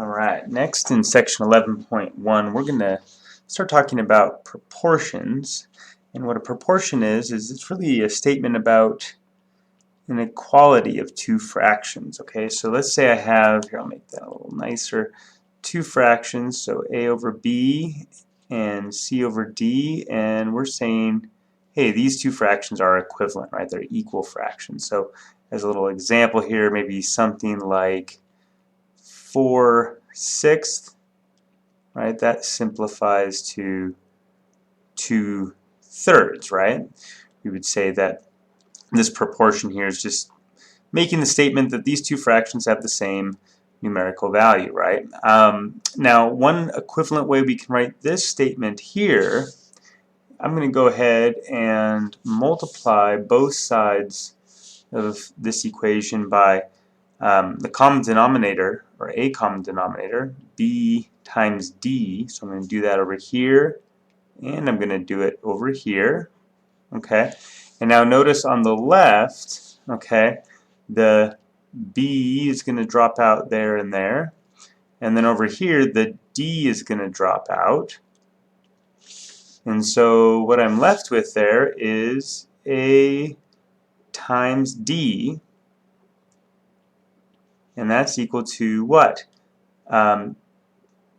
Alright, next in section 11.1 we're going to start talking about proportions. And what a proportion is it's really a statement about an equality of two fractions. Okay, so let's say I have, here I'll make that a little nicer, two fractions, so a over b and c over d, and we're saying, hey, these two fractions are equivalent, right? They're equal fractions. So as a little example here, maybe something like 4/6, right? That simplifies to 2/3, right? We would say that this proportion here is just making the statement that these two fractions have the same numerical value, right? Now, one equivalent way we can write this statement here, I'm going to go ahead and multiply both sides of this equation by the common denominator, or a common denominator, b times d. So I'm going to do that over here, and I'm going to do it over here. Okay, and now notice on the left, okay, the b is going to drop out there and there, and then over here the d is going to drop out, and so what I'm left with there is a times d, and that's equal to what?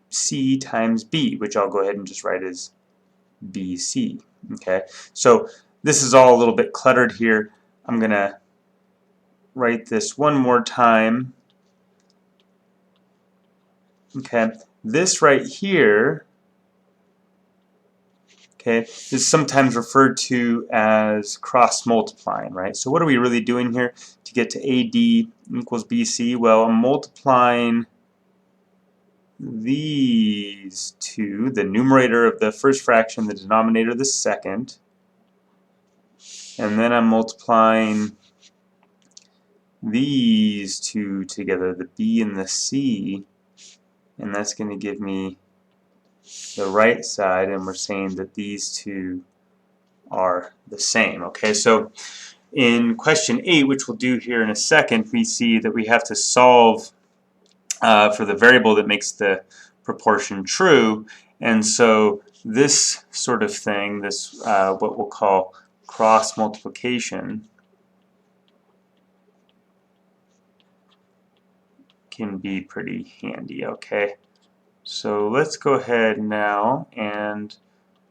C times b, which I'll go ahead and just write as BC. Okay, so this is all a little bit cluttered here. I'm going to write this one more time. Okay, this right here, okay, is sometimes referred to as cross multiplying, right? So what are we really doing here to get to AD equals BC? Well, I'm multiplying these two, the numerator of the first fraction, the denominator of the second, and then I'm multiplying these two together, the b and the c, and that's going to give me the right side, and we're saying that these two are the same. Okay, so in question 8, which we'll do here in a second, we see that we have to solve for the variable that makes the proportion true, and so this sort of thing, this what we'll call cross multiplication, can be pretty handy. Okay, so let's go ahead now and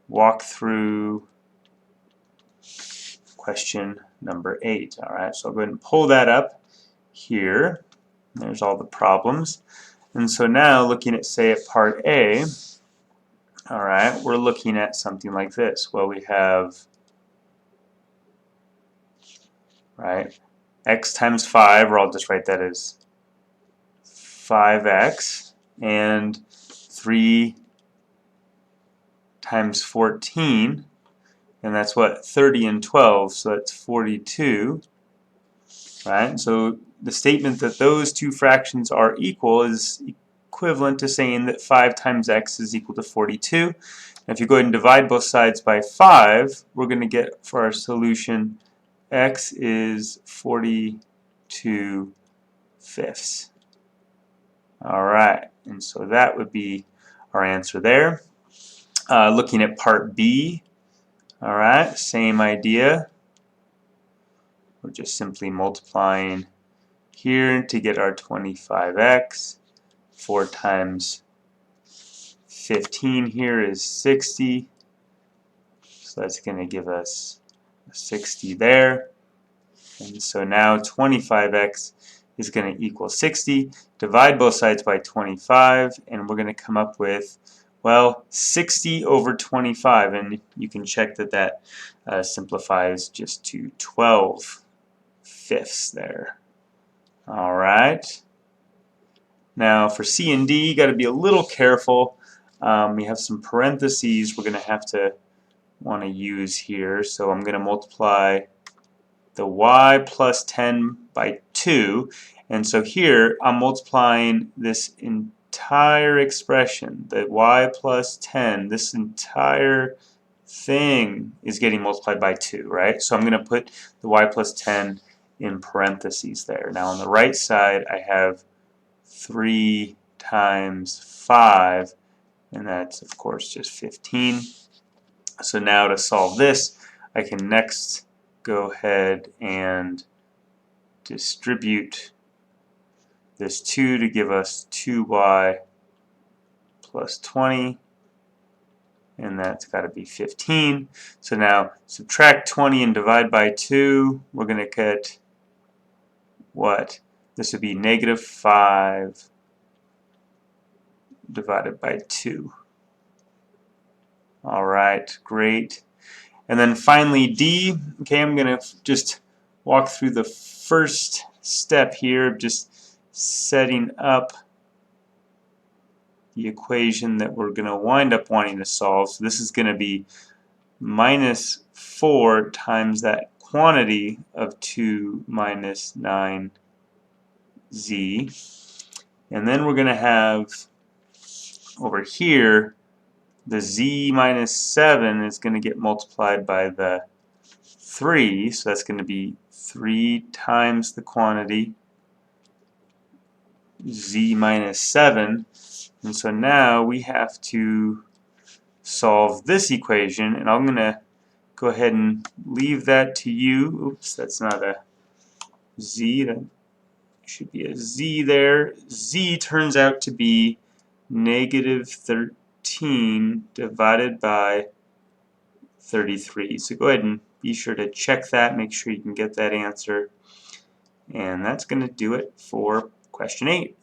walk through question number 8. Alright, so I'll go ahead and pull that up here. There's all the problems. And so now looking at, say, at part A, alright, we're looking at something like this. Well, we have, right, x times 5, or I'll just write that as 5x, and 3 times 14, and that's what, 30 and 12, so that's 42, right? So the statement that those two fractions are equal is equivalent to saying that 5 times x is equal to 42. And if you go ahead and divide both sides by 5, we're going to get, for our solution, x is 42 fifths. Alright, and so that would be our answer there. Looking at part B, alright, same idea. We're just simply multiplying here to get our 25x. 4 times 15 here is 60. So that's going to give us 60 there. And so now 25x is going to equal 60. Divide both sides by 25, and we're going to come up with, well, 60 over 25. And you can check that that simplifies just to 12 fifths there. All right. Now for C and D, you got to be a little careful. We have some parentheses we're going to have to want to use here. So I'm going to multiply the y plus 10 by 2. And so here I'm multiplying this entire expression, the y plus 10, this entire thing is getting multiplied by 2, right? So I'm going to put the y plus 10 in parentheses there. Now on the right side I have 3 times 5, and that's of course just 15. So now to solve this, I can next go ahead and distribute this 2 to give us 2y plus 20, and that's got to be 15. So now subtract 20 and divide by 2, we're going to get what? This would be negative 5 divided by 2. Alright, great. And then finally D, okay, I'm going to just walk through the first step here of just setting up the equation that we're going to wind up wanting to solve. So this is going to be minus 4 times that quantity of 2 minus 9z. And then we're going to have over here the z minus 7 is going to get multiplied by the 3, so that's going to be 3 times the quantity z minus 7. And so now we have to solve this equation, and I'm going to go ahead and leave that to you. Oops, that's not a z. That should be a z there. Z turns out to be negative 13 divided by 33. So go ahead and be sure to check that, make sure you can get that answer. And that's going to do it for question 8.